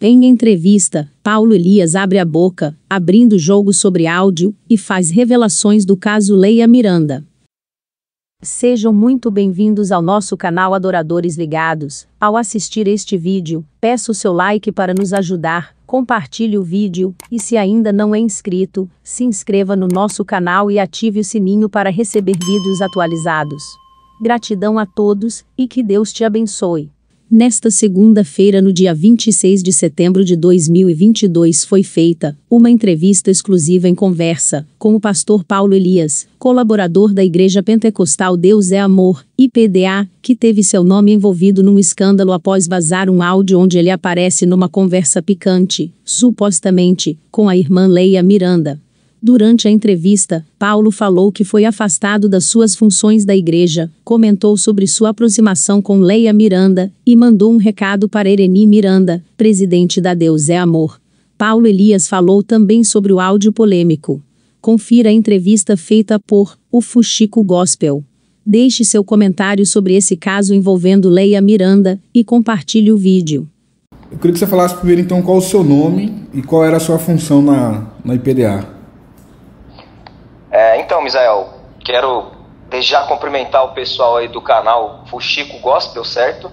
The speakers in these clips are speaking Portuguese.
Em entrevista, Paulo Elias abre a boca, abrindo o jogo sobre áudio, e faz revelações do caso Leia Miranda. Sejam muito bem-vindos ao nosso canal Adoradores Ligados. Ao assistir este vídeo, peço o seu like para nos ajudar, compartilhe o vídeo, e se ainda não é inscrito, se inscreva no nosso canal e ative o sininho para receber vídeos atualizados. Gratidão a todos, e que Deus te abençoe. Nesta segunda-feira, no dia 26 de setembro de 2022, foi feita uma entrevista exclusiva em conversa com o pastor Paulo Elias, colaborador da Igreja Pentecostal Deus é Amor, IPDA, que teve seu nome envolvido num escândalo após vazar um áudio onde ele aparece numa conversa picante, supostamente, com a irmã Leia Miranda. Durante a entrevista, Paulo falou que foi afastado das suas funções da igreja, comentou sobre sua aproximação com Leia Miranda, e mandou um recado para Ereni Miranda, presidente da Deus é Amor. Paulo Elias falou também sobre o áudio polêmico. Confira a entrevista feita por o Fuxico Gospel. Deixe seu comentário sobre esse caso envolvendo Leia Miranda, e compartilhe o vídeo. Eu queria que você falasse primeiro então qual o seu nome e qual era a sua função na IPDA. Então, Misael, quero desde já cumprimentar o pessoal aí do canal Fuxico Gospel, certo?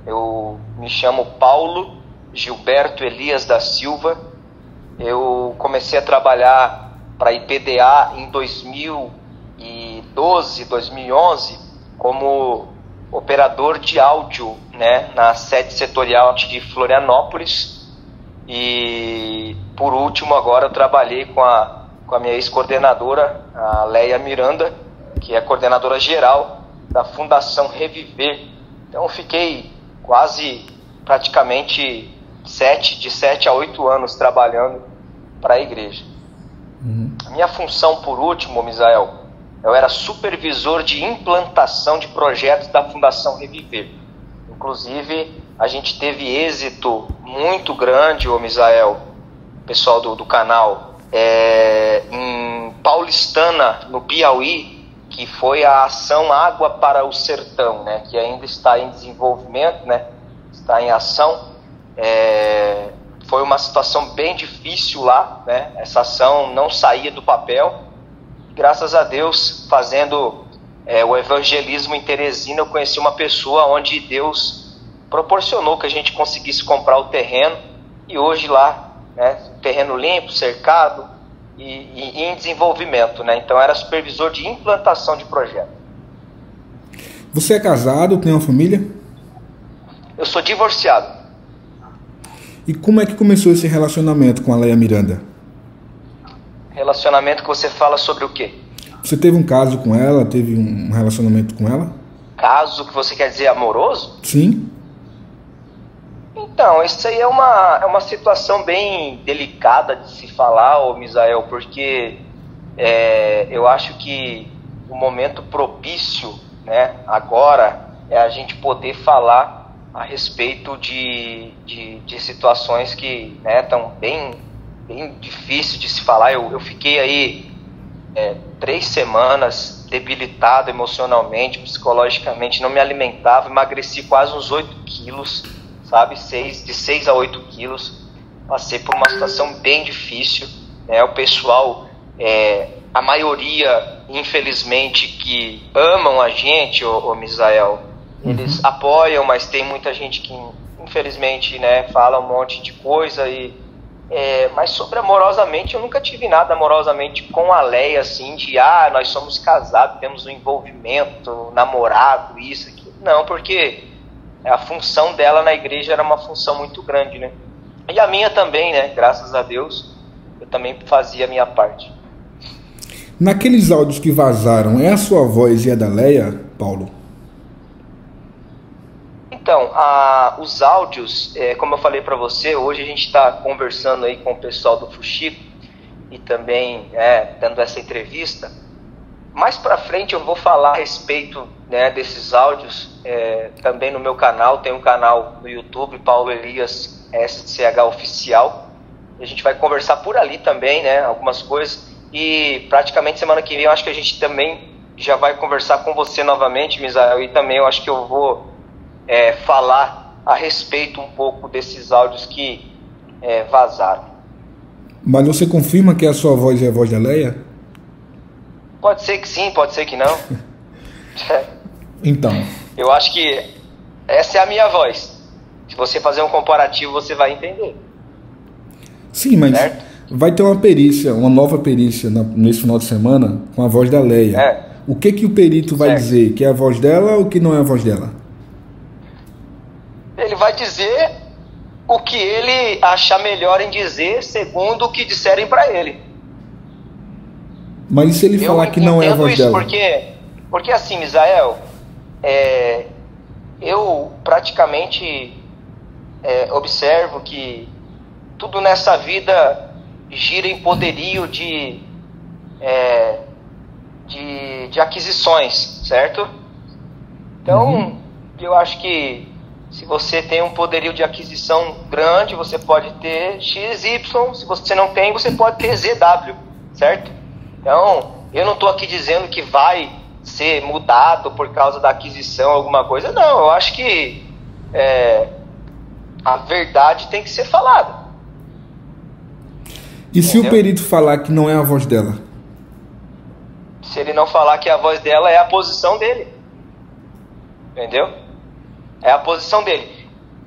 Eu me chamo Paulo Gilberto Elias da Silva. Eu comecei a trabalhar para a IPDA em 2012, 2011, como operador de áudio, né, na sede setorial de Florianópolis. E, por último, agora eu trabalhei com a minha ex-coordenadora, a Leia Miranda, que é a coordenadora geral da Fundação Reviver. Então fiquei praticamente de 7 a 8 anos trabalhando para a igreja. A minha função, por último, Misael, eu era supervisor de implantação de projetos da Fundação Reviver. Inclusive, a gente teve êxito muito grande, Misael, pessoal do canal, em Paulistana, no Piauí, que foi a ação Água para o Sertão, né, que ainda está em desenvolvimento, né, está em ação. Foi uma situação bem difícil lá, né, essa ação não saía do papel. Graças a Deus, fazendo o evangelismo em Teresina, eu conheci uma pessoa onde Deus proporcionou que a gente conseguisse comprar o terreno, e hoje lá, né, terreno limpo, cercado e em desenvolvimento, né? Então era supervisor de implantação de projeto. Você é casado, tem uma família? Eu sou divorciado. E como é que começou esse relacionamento com a Leia Miranda? Relacionamento que você fala sobre o quê? Você teve um caso com ela, teve um relacionamento com ela? Caso que você quer dizer amoroso? Sim. Então, isso aí é uma situação bem delicada de se falar, Misael, porque eu acho que o momento propício, né, agora, é a gente poder falar a respeito de situações que, né, estão bem difíceis de se falar. Eu fiquei aí 3 semanas debilitado emocionalmente, psicologicamente, não me alimentava, emagreci quase uns 8 quilos, sabe, de 6 a 8 quilos, passei por uma situação bem difícil, né? O pessoal, a maioria, infelizmente, que amam a gente, ô Misael, eles apoiam, mas tem muita gente que, infelizmente, né, fala um monte de coisa, mas sobre amorosamente, eu nunca tive nada amorosamente com a Leia, assim, de, nós somos casados, temos um envolvimento, namorado, isso, aquilo. Não, porque a função dela na igreja era uma função muito grande, né? E a minha também, né? Graças a Deus, eu também fazia a minha parte. Naqueles áudios que vazaram, é a sua voz e a da Leia, Paulo? Então, os áudios, como eu falei para você, hoje a gente está conversando aí com o pessoal do Fuxico e também dando essa entrevista. Mais para frente eu vou falar a respeito, né, desses áudios, também no meu canal. Tem um canal no YouTube, Paulo Elias SCH Oficial. A gente vai conversar por ali também, né, algumas coisas. E praticamente semana que vem eu acho que a gente também já vai conversar com você novamente, Misael. E também eu acho que eu vou falar a respeito um pouco desses áudios que vazaram. Mas você confirma que a sua voz é a voz da Leia? Pode ser que sim, pode ser que não. Então. Eu acho que essa é a minha voz. Se você fazer um comparativo, você vai entender. Sim, mas certo? Vai ter uma perícia, uma nova perícia nesse final de semana com a voz da Leia. O que o perito vai dizer? Que é a voz dela ou que não é a voz dela? Ele vai dizer o que ele achar melhor em dizer, segundo o que disserem para ele. Mas e se ele falar que não é a voz dela? Porque assim, Misael, eu praticamente observo que tudo nessa vida gira em poderio de aquisições, certo? Então, eu acho que se você tem um poderio de aquisição grande, você pode ter XY, se você não tem, você pode ter ZW, certo? Então, eu não estou aqui dizendo que vai ser mudado por causa da aquisição, alguma coisa, não. Eu acho que a verdade tem que ser falada. E se o perito falar que não é a voz dela? Se ele não falar que a voz dela, é a posição dele. Entendeu? É a posição dele.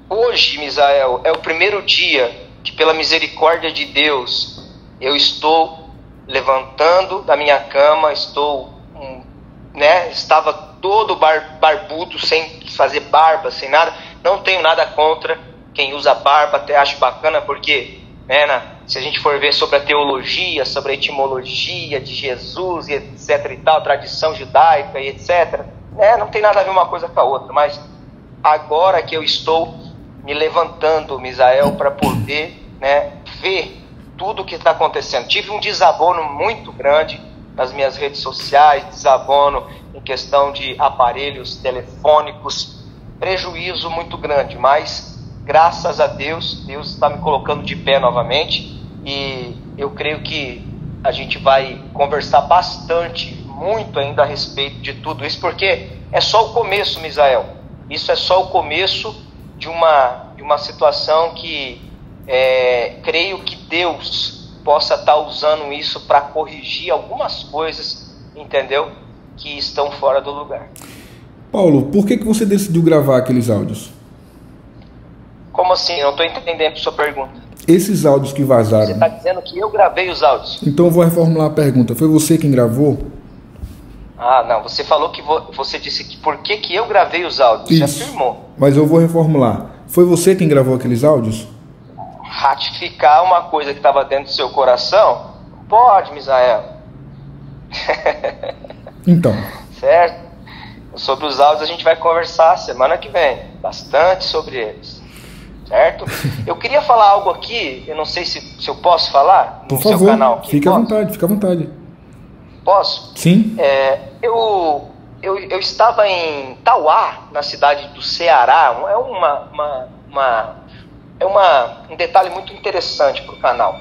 Hoje, Misael, é o primeiro dia que, pela misericórdia de Deus, eu estou levantando da minha cama, estava todo barbudo, sem fazer barba, sem nada. Não tenho nada contra quem usa barba, até acho bacana, porque se a gente for ver sobre a teologia, sobre a etimologia de Jesus e etc e tal, tradição judaica e etc, não tem nada a ver uma coisa com a outra, mas agora que eu estou me levantando, Misael, para poder ver tudo o que está acontecendo. Tive um desabono muito grande nas minhas redes sociais, desabono em questão de aparelhos telefônicos, prejuízo muito grande, mas graças a Deus, Deus está me colocando de pé novamente e eu creio que a gente vai conversar bastante, muito ainda a respeito de tudo isso, porque é só o começo, Misael. Isso é só o começo de uma situação que creio que Deus possa estar usando isso para corrigir algumas coisas, entendeu? Que estão fora do lugar. Paulo, por que você decidiu gravar aqueles áudios? Como assim? Eu não estou entendendo a sua pergunta. Esses áudios que vazaram. Você está dizendo que eu gravei os áudios. Então eu vou reformular a pergunta. Foi você quem gravou? Ah, não. Você falou que você disse que por que eu gravei os áudios. Isso. Você afirmou. Mas eu vou reformular. Foi você quem gravou aqueles áudios? Ratificar uma coisa que estava dentro do seu coração? Pode, Misael. Então. Certo? Sobre os áudios a gente vai conversar semana que vem. Bastante sobre eles. Certo? Eu queria falar algo aqui, eu não sei se eu posso falar no seu canal aqui. Fique à vontade, fique à vontade. Posso? Sim. Eu estava em Tauá, na cidade do Ceará. É um detalhe muito interessante para o canal.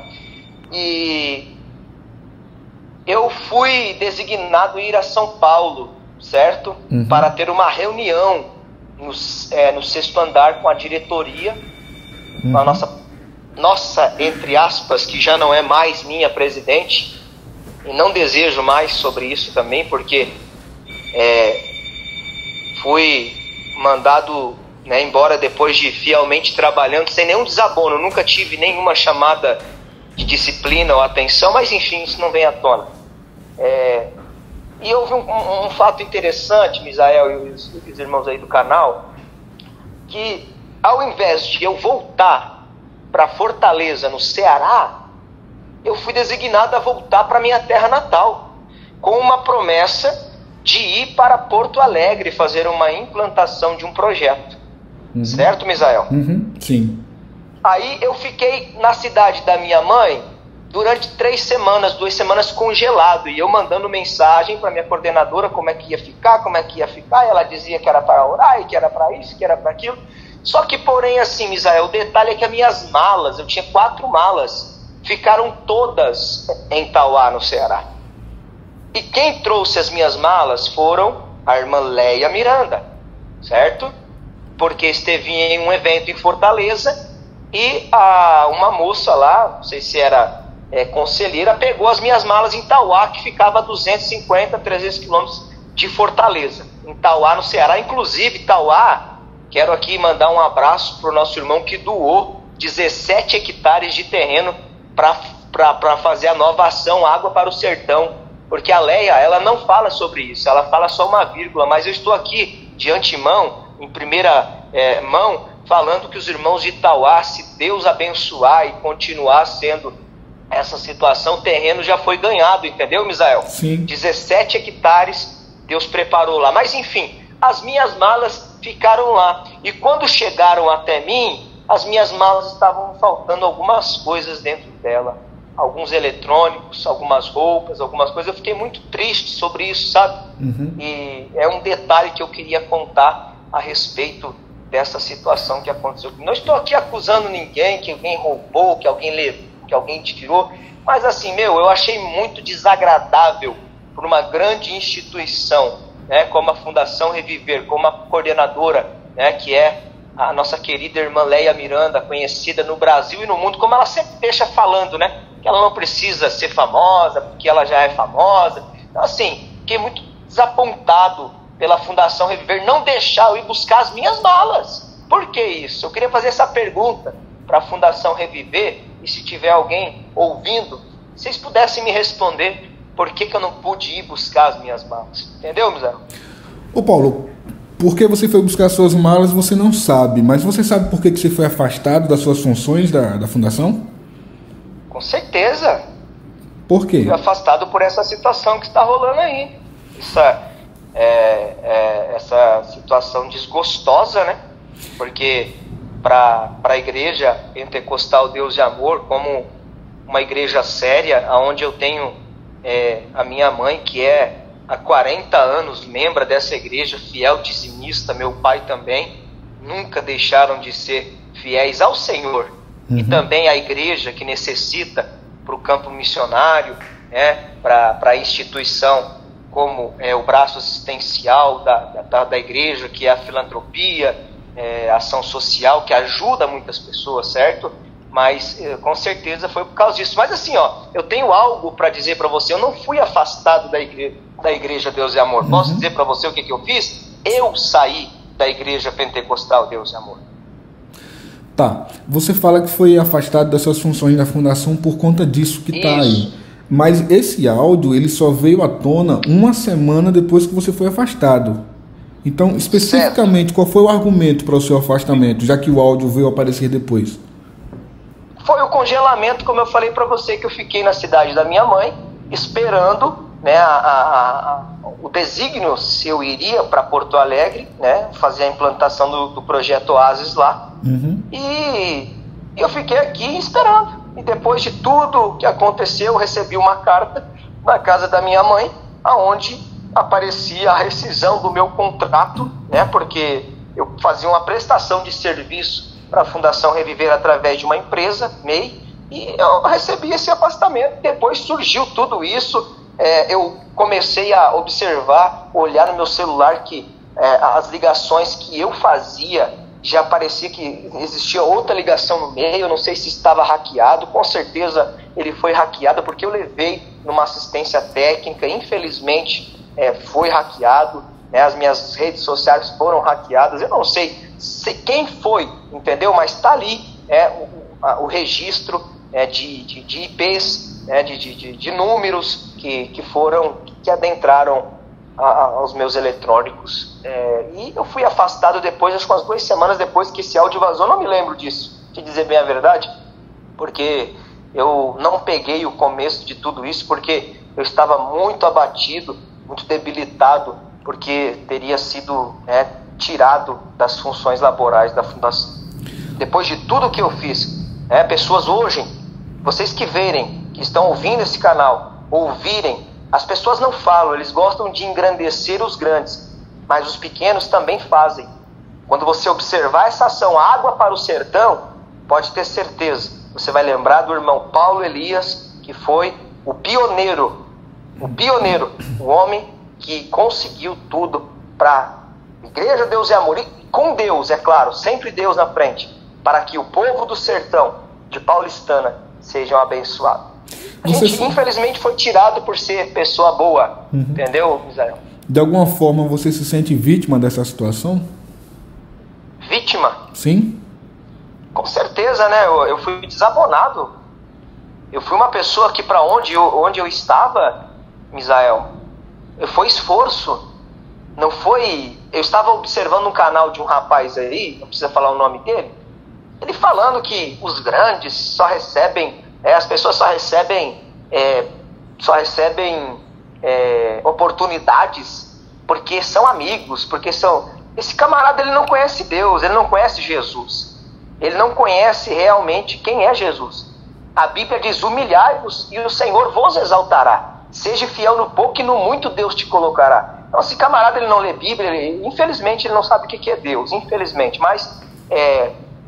E eu fui designado a ir a São Paulo, certo? Para ter uma reunião no 6º andar com a diretoria, com a nossa, entre aspas, que já não é mais minha presidente, e não desejo mais sobre isso também, porque fui mandado embora depois de fielmente trabalhando, sem nenhum desabono, nunca tive nenhuma chamada de disciplina ou atenção, mas enfim, isso não vem à tona. E houve um fato interessante, Misael e os irmãos aí do canal, que ao invés de eu voltar para Fortaleza, no Ceará, eu fui designado a voltar para minha terra natal, com uma promessa de ir para Porto Alegre fazer uma implantação de um projeto. Certo, Misael? Sim. Aí eu fiquei na cidade da minha mãe durante 3 semanas, 2 semanas congelado, e eu mandando mensagem para minha coordenadora como é que ia ficar, e ela dizia que era para orar, e que era para isso, que era para aquilo. Só que, porém, assim, Misael, o detalhe é que as minhas malas, eu tinha 4 malas, ficaram todas em Tauá, no Ceará. E quem trouxe as minhas malas foram a irmã Leia Miranda, certo? porque esteve em um evento em Fortaleza e uma moça lá, não sei se era conselheira, pegou as minhas malas em Tauá, que ficava a 250, 300 quilômetros de Fortaleza, em Tauá, no Ceará. Inclusive, Tauá, quero aqui mandar um abraço para o nosso irmão que doou 17 hectares de terreno para fazer a nova ação Água para o Sertão, porque a Leia, ela não fala sobre isso, ela fala só uma vírgula, mas eu estou aqui de antemão, em primeira mão, falando que os irmãos de Tauá, se Deus abençoar e continuar sendo essa situação, o terreno já foi ganhado, entendeu, Misael? Sim. 17 hectares Deus preparou lá, mas enfim, as minhas malas ficaram lá, e quando chegaram até mim, as minhas malas estavam faltando algumas coisas dentro dela, alguns eletrônicos, algumas roupas, algumas coisas. Eu fiquei muito triste sobre isso, sabe? Uhum. E é um detalhe que eu queria contar a respeito dessa situação que aconteceu. Não estou aqui acusando ninguém, que alguém roubou, que alguém levou, que alguém tirou, mas assim, eu achei muito desagradável por uma grande instituição, né, como a Fundação Reviver, como a coordenadora, né, que é a nossa querida irmã Leia Miranda, conhecida no Brasil e no mundo, como ela sempre deixa falando, né, que ela não precisa ser famosa, porque ela já é famosa. Então, assim, fiquei muito desapontado pela Fundação Reviver não deixar eu ir buscar as minhas malas. Por que isso? Eu queria fazer essa pergunta para a Fundação Reviver, e se tiver alguém ouvindo, vocês pudessem me responder por que eu não pude ir buscar as minhas malas. Entendeu, Misael? Ô Paulo, por que você foi buscar suas malas você não sabe, mas você sabe por que você foi afastado das suas funções da Fundação? Com certeza. Por quê? Fui afastado por essa situação que está rolando aí. Essa situação desgostosa, né? Porque para a igreja pentecostal Deus de Amor, como uma igreja séria, onde eu tenho a minha mãe, que é há 40 anos membro dessa igreja, fiel dizimista, meu pai também, nunca deixaram de ser fiéis ao Senhor. Uhum. E também a igreja que necessita para o campo missionário, para a instituição como o braço assistencial da igreja, que é a filantropia, a ação social, que ajuda muitas pessoas, certo? Mas com certeza foi por causa disso. Mas assim, eu tenho algo para dizer para você. Eu não fui afastado da igreja Deus e Amor. Posso dizer para você o que eu fiz? Eu saí da igreja pentecostal Deus e Amor. Tá, você fala que foi afastado das suas funções da fundação por conta disso que está aí. Mas esse áudio, ele só veio à tona uma semana depois que você foi afastado. Então, especificamente, certo, qual foi o argumento para o seu afastamento, já que o áudio veio aparecer depois? Foi o congelamento, como eu falei para você, que eu fiquei na cidade da minha mãe, esperando, né, o desígnio se eu iria para Porto Alegre, né, fazer a implantação do projeto Oasis lá. Uhum. E eu fiquei aqui esperando. E depois de tudo que aconteceu, eu recebi uma carta na casa da minha mãe, onde aparecia a rescisão do meu contrato, né, porque eu fazia uma prestação de serviço para a Fundação Reviver através de uma empresa, MEI, e eu recebi esse afastamento. Depois surgiu tudo isso, eu comecei a observar, olhar no meu celular que as ligações que eu fazia, já parecia que existia outra ligação no meio. Eu não sei se estava hackeado, com certeza ele foi hackeado, porque eu levei numa assistência técnica, infelizmente foi hackeado, né? As minhas redes sociais foram hackeadas, eu não sei quem foi, entendeu? Mas está ali o registro de IPs, de números que adentraram aos meus eletrônicos, e eu fui afastado depois, acho que umas 2 semanas depois que esse áudio vazou. Não me lembro disso, te dizer bem a verdade, porque eu não peguei o começo de tudo isso, porque eu estava muito abatido, muito debilitado, porque teria sido tirado das funções laborais da fundação. Depois de tudo que eu fiz, pessoas hoje, vocês que verem, que estão ouvindo esse canal, ouvirem, as pessoas não falam, eles gostam de engrandecer os grandes, mas os pequenos também fazem. Quando você observar essa ação Água para o Sertão, pode ter certeza, você vai lembrar do irmão Paulo Elias, que foi o pioneiro, o homem que conseguiu tudo para Igreja, Deus é amor. E com Deus, é claro, sempre Deus na frente, para que o povo do sertão de Paulistana sejam abençoados. A gente, infelizmente, foi tirado por ser pessoa boa. Entendeu, Misael? De alguma forma, você se sente vítima dessa situação? Vítima? Sim. Com certeza, né? Eu fui desabonado. Eu fui uma pessoa que para onde eu estava, Misael, foi esforço. Não foi... Eu estava observando um canal de um rapaz aí, não precisa falar o nome dele, ele falando que os grandes só recebem... as pessoas só recebem oportunidades porque são amigos, porque são... Esse camarada, ele não conhece Deus, ele não conhece Jesus. Ele não conhece realmente quem é Jesus. A Bíblia diz: humilhai-vos e o Senhor vos exaltará. Seja fiel no pouco e no muito Deus te colocará. Então, esse camarada, ele não lê Bíblia, infelizmente ele não sabe o que é Deus, infelizmente. Mas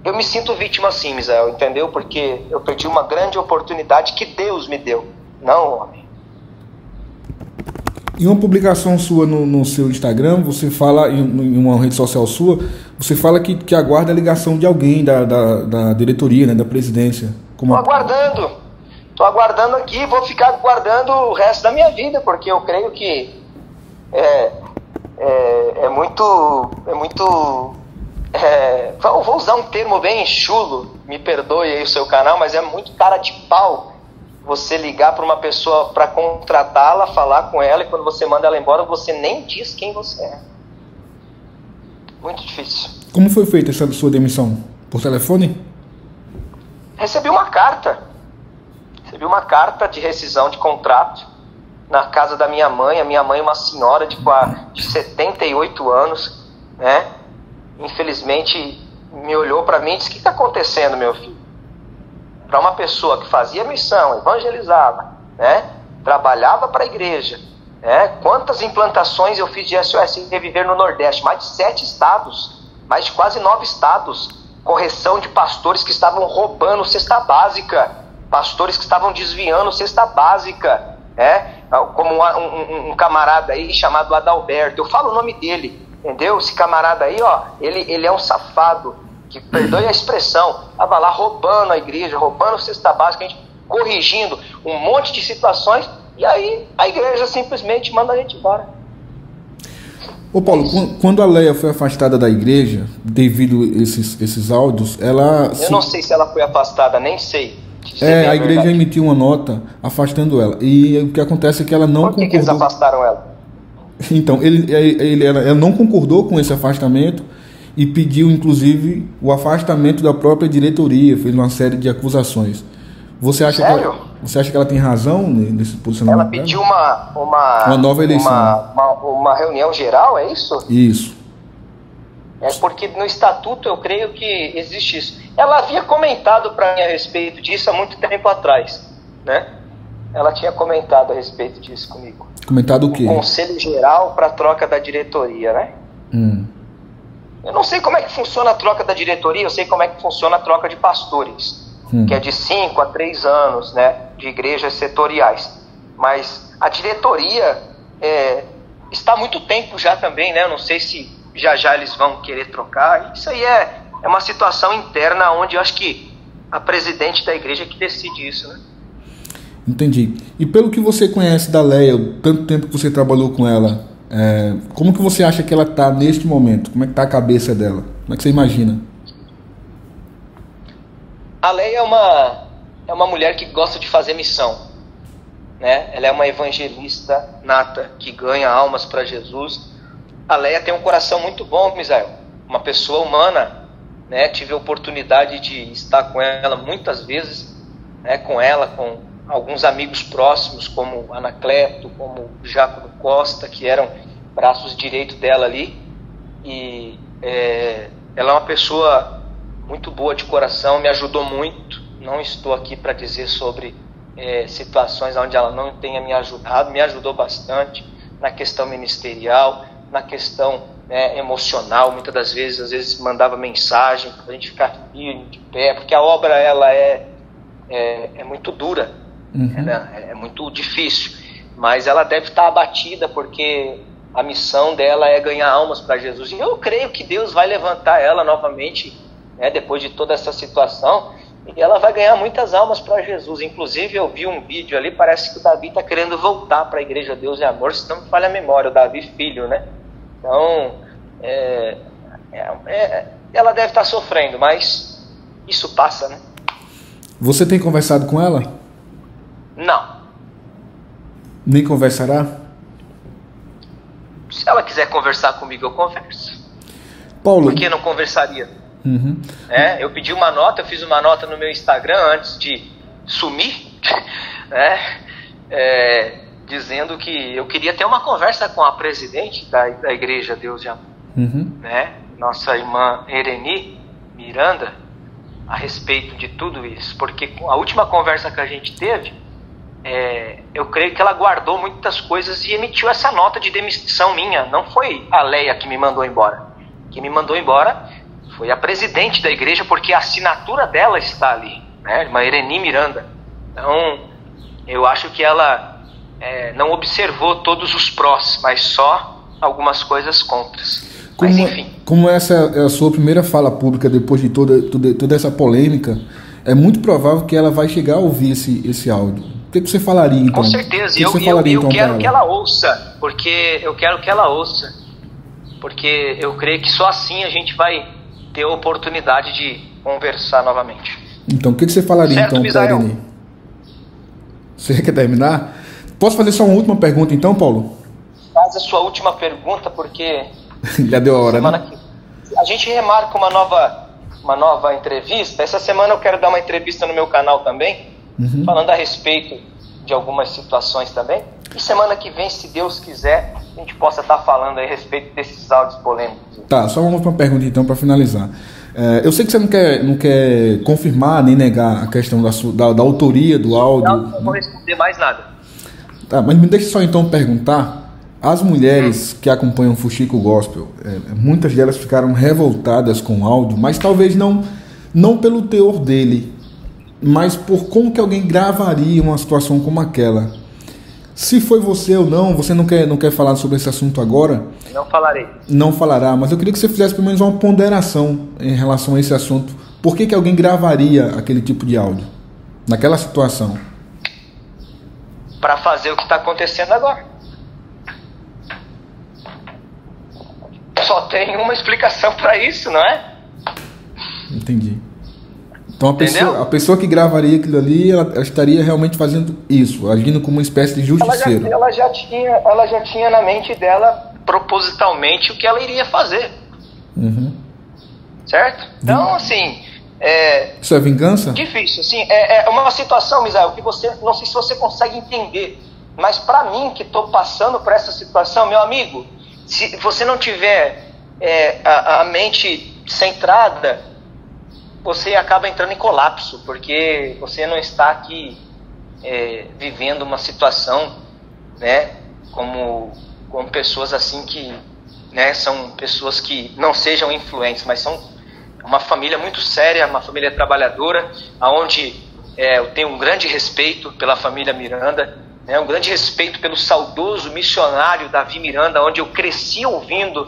eu me sinto vítima assim, Misael, entendeu? Porque eu perdi uma grande oportunidade que Deus me deu, não o homem. Em uma publicação sua no seu Instagram, você fala, em uma rede social sua, você fala que aguarda a ligação de alguém da diretoria, né, da presidência. Estou aguardando aqui, vou ficar aguardando o resto da minha vida, porque eu creio que vou usar um termo bem chulo, me perdoe aí o seu canal, mas é muito cara de pau você ligar para uma pessoa para contratá-la, falar com ela, e quando você manda ela embora, você nem diz quem você é. Muito difícil. Como foi feita essa sua demissão? Por telefone? Recebi uma carta de rescisão de contrato na casa da minha mãe. A minha mãe é uma senhora de 78 anos, né? Infelizmente me olhou para mim e disse: o que está acontecendo, meu filho? Para uma pessoa que fazia missão, evangelizava, né? Trabalhava para a igreja, né? Quantas implantações eu fiz de SOS Reviver no Nordeste? Mais de 7 estados, mais de quase 9 estados. Correção de pastores que estavam roubando cesta básica, pastores que estavam desviando cesta básica, como um camarada aí chamado Adalberto. Eu falo o nome dele, entendeu? Esse camarada aí, ó, ele é um safado, que perdoe a expressão, estava lá roubando a igreja, roubando cesta básica, a gente corrigindo um monte de situações, e aí a igreja simplesmente manda a gente embora. Ô Paulo, quando a Leia foi afastada da igreja, devido a esses áudios, ela... Eu não sei se ela foi afastada, nem sei. A igreja emitiu uma nota afastando ela, e o que acontece é que ela não concordou... Por que eles afastaram ela? Então, ela não concordou com esse afastamento e pediu, inclusive, o afastamento da própria diretoria, fez uma série de acusações. Você acha que ela tem razão nesse posicionamento? Ela pediu uma nova eleição. Uma reunião geral, é isso? Isso. É porque no estatuto eu creio que existe isso. Ela havia comentado para mim a respeito disso há muito tempo atrás, né? Ela tinha comentado a respeito disso comigo. Comentado o quê? O Conselho Geral para a troca da diretoria, né? Eu não sei como é que funciona a troca da diretoria, eu sei como é que funciona a troca de pastores, que é de 5 a 3 anos, né, de igrejas setoriais. Mas a diretoria está há muito tempo já também, né? Eu não sei se já eles vão querer trocar. Isso aí é uma situação interna onde eu acho que a presidente da igreja que decide isso, né? Entendi. E pelo que você conhece da Leia, o tanto tempo que você trabalhou com ela, como que você acha que ela está neste momento? Como é que está a cabeça dela? Como é que você imagina? A Leia é uma mulher que gosta de fazer missão, né? Ela é uma evangelista nata que ganha almas para Jesus. A Leia tem um coração muito bom, Misael. Uma pessoa humana, né? Tive a oportunidade de estar com ela muitas vezes, né? Com alguns amigos próximos, como Anacleto, como Jacobo Costa, que eram braços direitos dela ali. E ela é uma pessoa muito boa de coração, me ajudou muito. Não estou aqui para dizer sobre situações onde ela não tenha me ajudado, me ajudou bastante na questão ministerial, na questão emocional. Muitas das vezes, às vezes mandava mensagem para a gente ficar firme, de pé, porque a obra ela é muito dura, é muito difícil, mas ela deve estar abatida porque a missão dela é ganhar almas para Jesus. E eu creio que Deus vai levantar ela novamente, né, depois de toda essa situação, e ela vai ganhar muitas almas para Jesus. Inclusive eu vi um vídeo ali, parece que o Davi está querendo voltar para a Igreja Deus e Amor, se não me falha a memória, o Davi filho, né? Então, ela deve estar sofrendo, mas isso passa, né? Você tem conversado com ela? Não. Nem conversará? Se ela quiser conversar comigo, eu converso. Paulo... Por que não conversaria? Uhum. Eu pedi uma nota, eu fiz uma nota no meu Instagram antes de sumir, né? Dizendo que eu queria ter uma conversa com a presidente da Igreja Deus e Amor, né? Nossa irmã Ereni Miranda, a respeito de tudo isso, porque a última conversa que a gente teve, eu creio que ela guardou muitas coisas e emitiu essa nota de demissão minha. Não foi a Leia que me mandou embora. Quem me mandou embora foi a presidente da igreja, porque a assinatura dela está ali, né? Irmã Ereni Miranda. Então, eu acho que ela não observou todos os prós, mas só algumas coisas contras. Mas enfim. Como essa é a sua primeira fala pública depois de toda essa polêmica, é muito provável que ela vai chegar a ouvir esse áudio. O que você falaria então? Com certeza, eu quero que ela ouça, porque eu quero que ela ouça, porque eu creio que só assim a gente vai ter a oportunidade de conversar novamente. Então, o que você falaria certo, então para a Ereni? Você quer terminar? Posso fazer só uma última pergunta então, Paulo? Faz a sua última pergunta, porque já deu a hora, né? A gente remarca uma nova entrevista. Essa semana eu quero dar uma entrevista no meu canal também, falando a respeito de algumas situações também. E semana que vem, se Deus quiser, a gente possa estar falando aí a respeito desses áudios polêmicos. Tá, só uma última pergunta então para finalizar. Eu sei que você não quer confirmar nem negar a questão da autoria do áudio. Não vou responder mais nada. Tá, mas me deixe só então perguntar. As mulheres que acompanham o Fuxico Gospel, muitas delas ficaram revoltadas com o áudio, mas talvez não pelo teor dele, mas por como que alguém gravaria uma situação como aquela. Se foi você ou não, você não quer falar sobre esse assunto agora? Não falarei. Não falará, mas eu queria que você fizesse pelo menos uma ponderação em relação a esse assunto. Por que alguém gravaria aquele tipo de áudio, naquela situação? Para fazer o que está acontecendo agora. Só tem uma explicação para isso, não é? Entendi. Então a pessoa que gravaria aquilo ali, ela estaria realmente fazendo isso, agindo como uma espécie de justiceiro. Ela já tinha na mente dela, propositalmente, o que ela iria fazer. Certo? Então, assim... Isso é vingança? Difícil, assim. É uma situação, Misael, que não sei se você consegue entender, mas para mim, que estou passando por essa situação, meu amigo, se você não tiver a mente centrada, você acaba entrando em colapso, porque você não está aqui vivendo uma situação, né, como pessoas assim que, né, são pessoas que não sejam influentes, mas são uma família muito séria, uma família trabalhadora, onde eu tenho um grande respeito pela família Miranda, né, um grande respeito pelo saudoso missionário Davi Miranda, onde eu cresci ouvindo,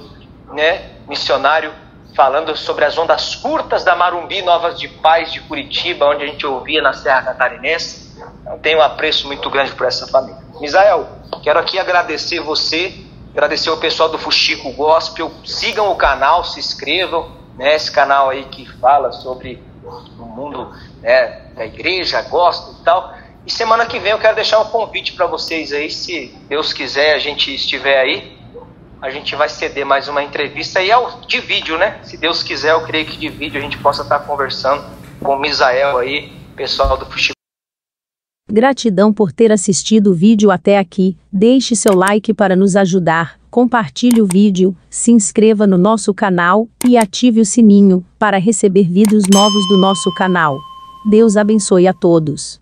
né, missionário falando sobre as ondas curtas da Marumbi, Novas de Paz, de Curitiba, onde a gente ouvia na Serra Catarinense. Eu tenho um apreço muito grande por essa família. Misael, quero aqui agradecer você, agradecer o pessoal do Fuxico Gospel. Sigam o canal, se inscrevam, né, esse canal aí que fala sobre o mundo, né, da igreja, gospel e tal. E semana que vem eu quero deixar um convite para vocês aí, se Deus quiser, a gente estiver aí, a gente vai ceder mais uma entrevista aí de vídeo, né? Se Deus quiser, eu creio que de vídeo a gente possa estar conversando com o Misael aí, pessoal do Fuxico. Gratidão por ter assistido o vídeo até aqui. Deixe seu like para nos ajudar, compartilhe o vídeo, se inscreva no nosso canal e ative o sininho para receber vídeos novos do nosso canal. Deus abençoe a todos.